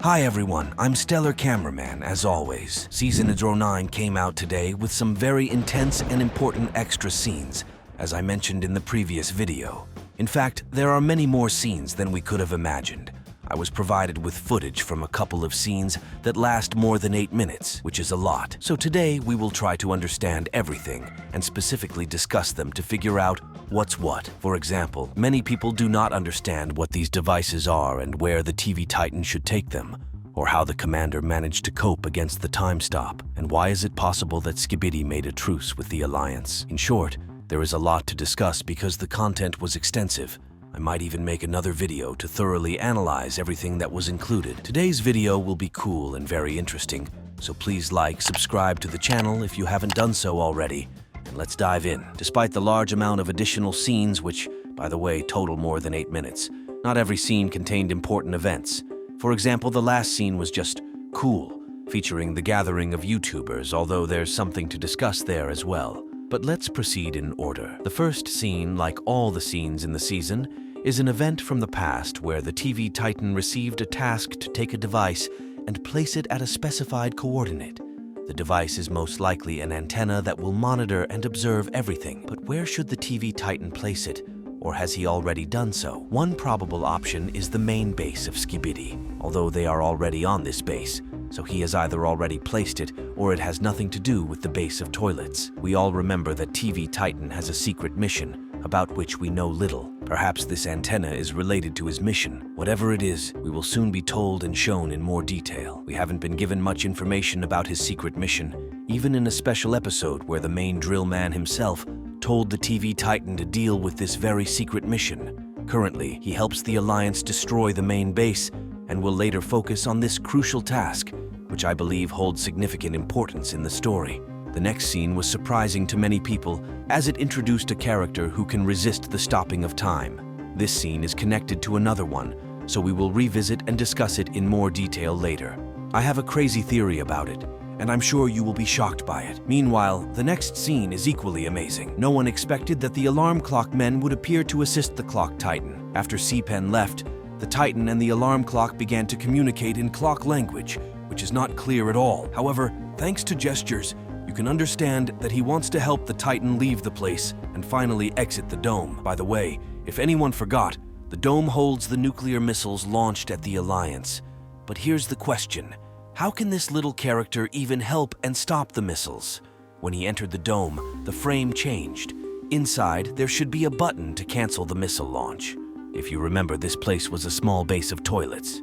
Hi everyone, I'm Stellar Cameraman, as always. Season 9 came out today with some very intense and important extra scenes, as I mentioned in the previous video. In fact, there are many more scenes than we could have imagined. I was provided with footage from a couple of scenes that last more than 8 minutes, which is a lot. So today we will try to understand everything and specifically discuss them to figure out what's what. For example, many people do not understand what these devices are and where the TV Titan should take them, or how the commander managed to cope against the time stop, and why is it possible that Skibidi made a truce with the Alliance. In short, there is a lot to discuss because the content was extensive. I might even make another video to thoroughly analyze everything that was included. Today's video will be cool and very interesting, so please like, subscribe to the channel if you haven't done so already, and let's dive in. Despite the large amount of additional scenes, which, by the way, total more than 8 minutes, not every scene contained important events. For example, the last scene was just cool, featuring the gathering of YouTubers, although there's something to discuss there as well. But let's proceed in order. The first scene, like all the scenes in the season, is an event from the past where the TV Titan received a task to take a device and place it at a specified coordinate. The device is most likely an antenna that will monitor and observe everything. But where should the TV Titan place it? Or has he already done so? One probable option is the main base of Skibidi, although they are already on this base, so he has either already placed it or it has nothing to do with the base of toilets. We all remember that TV Titan has a secret mission, about which we know little. Perhaps this antenna is related to his mission. Whatever it is, we will soon be told and shown in more detail. We haven't been given much information about his secret mission, even in a special episode where the main drill man himself told the TV Titan to deal with this very secret mission. Currently, he helps the Alliance destroy the main base and will later focus on this crucial task, which I believe holds significant importance in the story. The next scene was surprising to many people as it introduced a character who can resist the stopping of time. This scene is connected to another one, so we will revisit and discuss it in more detail later. I have a crazy theory about it, and I'm sure you will be shocked by it. Meanwhile, the next scene is equally amazing. No one expected that the alarm clock men would appear to assist the clock Titan. After C-Pen left, the Titan and the alarm clock began to communicate in clock language, which is not clear at all. However, thanks to gestures, you can understand that he wants to help the Titan leave the place and finally exit the dome. By the way, if anyone forgot, the dome holds the nuclear missiles launched at the Alliance. But here's the question. How can this little character even help and stop the missiles? When he entered the dome, the frame changed. Inside, there should be a button to cancel the missile launch. If you remember, this place was a small base of toilets.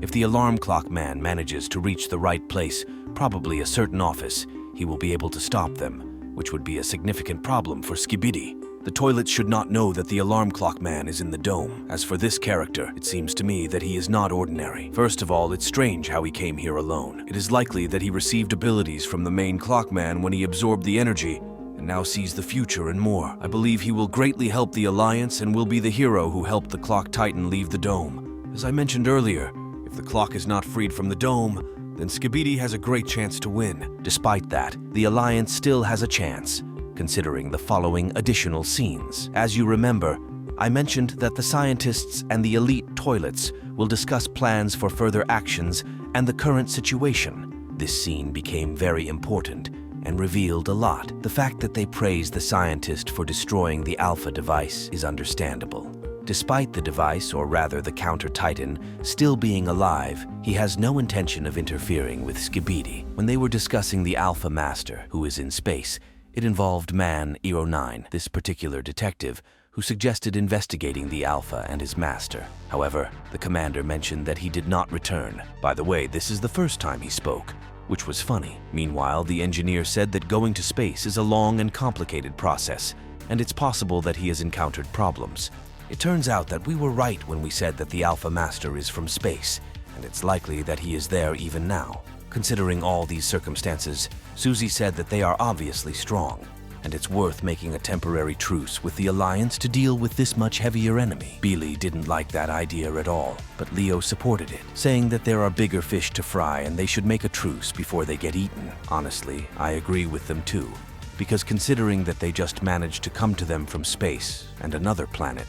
If the alarm clock man manages to reach the right place, probably a certain office, he will be able to stop them, which would be a significant problem for Skibidi. The toilets should not know that the alarm clock man is in the dome. As for this character, it seems to me that he is not ordinary. First of all, it's strange how he came here alone. It is likely that he received abilities from the main clock man when he absorbed the energy and now sees the future and more. I believe he will greatly help the Alliance and will be the hero who helped the clock Titan leave the dome. As I mentioned earlier, if the clock is not freed from the dome, then Skibidi has a great chance to win. Despite that, the Alliance still has a chance, considering the following additional scenes. As you remember, I mentioned that the scientists and the elite toilets will discuss plans for further actions and the current situation. This scene became very important and revealed a lot. The fact that they praised the scientist for destroying the Alpha device is understandable. Despite the device, or rather the counter-Titan, still being alive, he has no intention of interfering with Skibidi. When they were discussing the Alpha Master, who is in space, it involved Man 09, this particular detective, who suggested investigating the Alpha and his master. However, the commander mentioned that he did not return. By the way, this is the first time he spoke, which was funny. Meanwhile, the engineer said that going to space is a long and complicated process, and it's possible that he has encountered problems. It turns out that we were right when we said that the Alpha Master is from space, and it's likely that he is there even now. Considering all these circumstances, Susie said that they are obviously strong, and it's worth making a temporary truce with the Alliance to deal with this much heavier enemy. Beely didn't like that idea at all, but Leo supported it, saying that there are bigger fish to fry and they should make a truce before they get eaten. Honestly, I agree with them too, because considering that they just managed to come to them from space and another planet,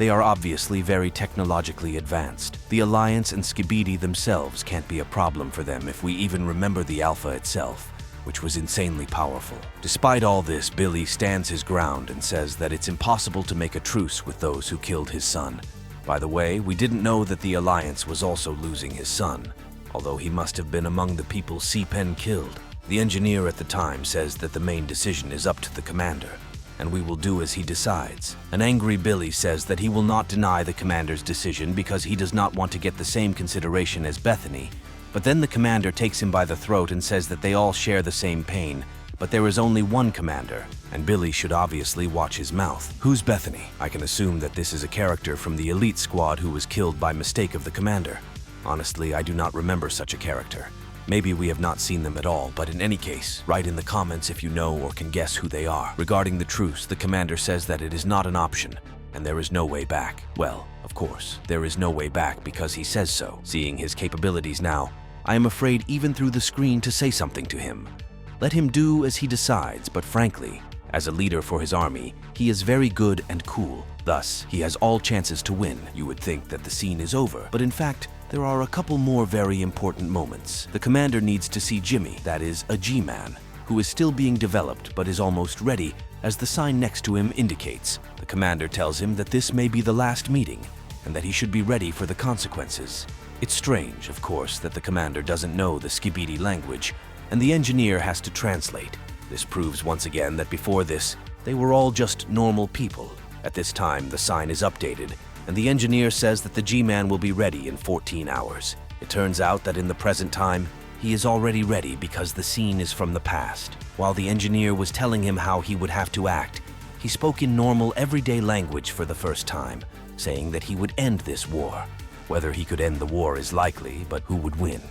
They are obviously very technologically advanced. The Alliance and Skibidi themselves can't be a problem for them if we even remember the Alpha itself, which was insanely powerful. Despite all this, Billy stands his ground and says that it's impossible to make a truce with those who killed his son. By the way, we didn't know that the Alliance was also losing his son, although he must have been among the people GMEN killed. The engineer at the time says that the main decision is up to the commander, and we will do as he decides. An angry Billy says that he will not deny the commander's decision because he does not want to get the same consideration as Bethany, but then the commander takes him by the throat and says that they all share the same pain, but there is only one commander, and Billy should obviously watch his mouth. Who's Bethany? I can assume that this is a character from the elite squad who was killed by mistake of the commander. Honestly, I do not remember such a character. Maybe we have not seen them at all, but in any case, write in the comments if you know or can guess who they are. Regarding the truce, the commander says that it is not an option, and there is no way back. Well, of course, there is no way back because he says so. Seeing his capabilities now, I am afraid even through the screen to say something to him. Let him do as he decides, but frankly, as a leader for his army, he is very good and cool. Thus, he has all chances to win. You would think that the scene is over, but in fact, there are a couple more very important moments. The commander needs to see Jimmy, that is, a G-Man, who is still being developed but is almost ready, as the sign next to him indicates. The commander tells him that this may be the last meeting, and that he should be ready for the consequences. It's strange, of course, that the commander doesn't know the Skibidi language, and the engineer has to translate. This proves once again that before this, they were all just normal people. At this time, the sign is updated, and the engineer says that the G-Man will be ready in 14 hours. It turns out that in the present time, he is already ready because the scene is from the past. While the engineer was telling him how he would have to act, he spoke in normal, everyday language for the first time, saying that he would end this war. Whether he could end the war is likely, but who would win?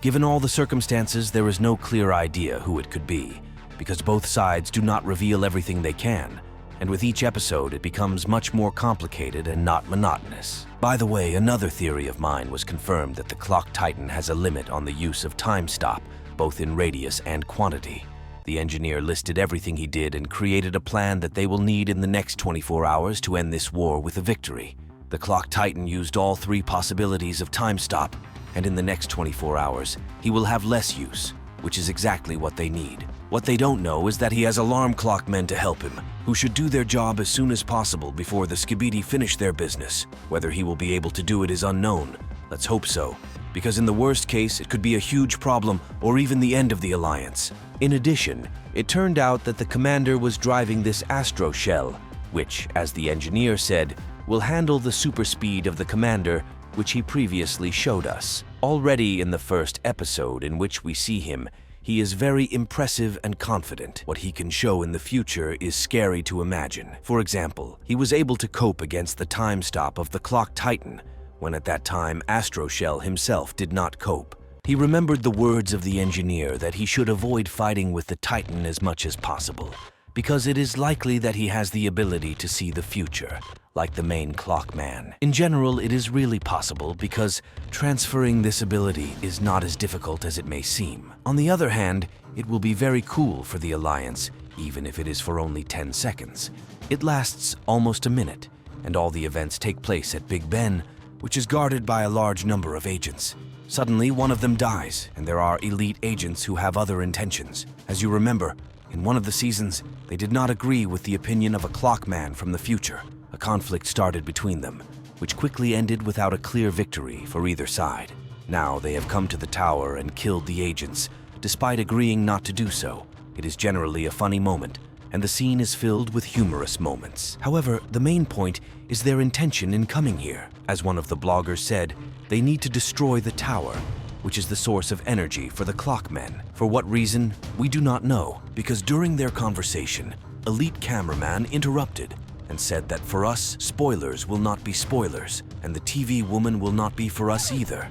Given all the circumstances, there is no clear idea who it could be, because both sides do not reveal everything they can, and with each episode it becomes much more complicated and not monotonous. By the way, another theory of mine was confirmed that the Clock Titan has a limit on the use of time stop, both in radius and quantity. The engineer listed everything he did and created a plan that they will need in the next 24 hours to end this war with a victory. The Clock Titan used all 3 possibilities of time stop, and in the next 24 hours, he will have less use, which is exactly what they need. What they don't know is that he has alarm clock men to help him, who should do their job as soon as possible before the Skibidi finish their business. Whether he will be able to do it is unknown. Let's hope so, because in the worst case, it could be a huge problem or even the end of the Alliance. In addition, it turned out that the commander was driving this Astro Shell, which, as the engineer said, will handle the super speed of the commander, which he previously showed us. Already in the first episode in which we see him, he is very impressive and confident. What he can show in the future is scary to imagine. For example, he was able to cope against the time stop of the Clock Titan, when at that time Astro Shell himself did not cope. He remembered the words of the engineer that he should avoid fighting with the Titan as much as possible, because it is likely that he has the ability to see the future, like the main Clockman. In general, it is really possible because transferring this ability is not as difficult as it may seem. On the other hand, it will be very cool for the Alliance, even if it is for only 10 seconds. It lasts almost a minute, and all the events take place at Big Ben, which is guarded by a large number of agents. Suddenly, one of them dies, and there are elite agents who have other intentions. As you remember, in one of the seasons, they did not agree with the opinion of a Clockman from the future. A conflict started between them, which quickly ended without a clear victory for either side. Now they have come to the tower and killed the agents, despite agreeing not to do so. It is generally a funny moment, and the scene is filled with humorous moments. However, the main point is their intention in coming here. As one of the bloggers said, they need to destroy the tower, which is the source of energy for the Clockmen. For what reason, we do not know, because during their conversation, Elite Cameraman interrupted and said that for us, spoilers will not be spoilers, and the TV woman will not be for us either.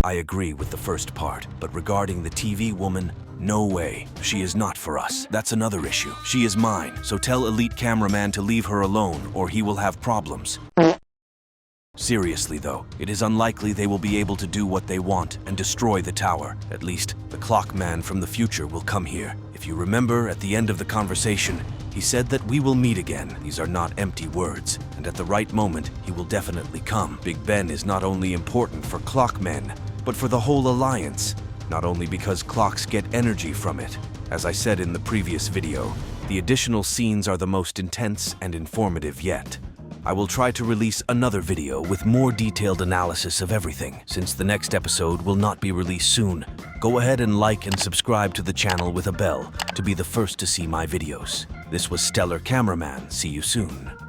I agree with the first part, but regarding the TV woman, no way. She is not for us. That's another issue. She is mine, so tell Elite Cameraman to leave her alone or he will have problems. Seriously though, it is unlikely they will be able to do what they want and destroy the tower. At least, the Clockman from the future will come here. If you remember, at the end of the conversation, He said that we will meet again. These are not empty words, and at the right moment, he will definitely come. Big Ben is not only important for clockmen, but for the whole alliance, not only because clocks get energy from it. As I said in the previous video, the additional scenes are the most intense and informative yet. I will try to release another video with more detailed analysis of everything. Since the next episode will not be released soon, go ahead and like and subscribe to the channel with a bell to be the first to see my videos. This was Stellar Cameraman. See you soon.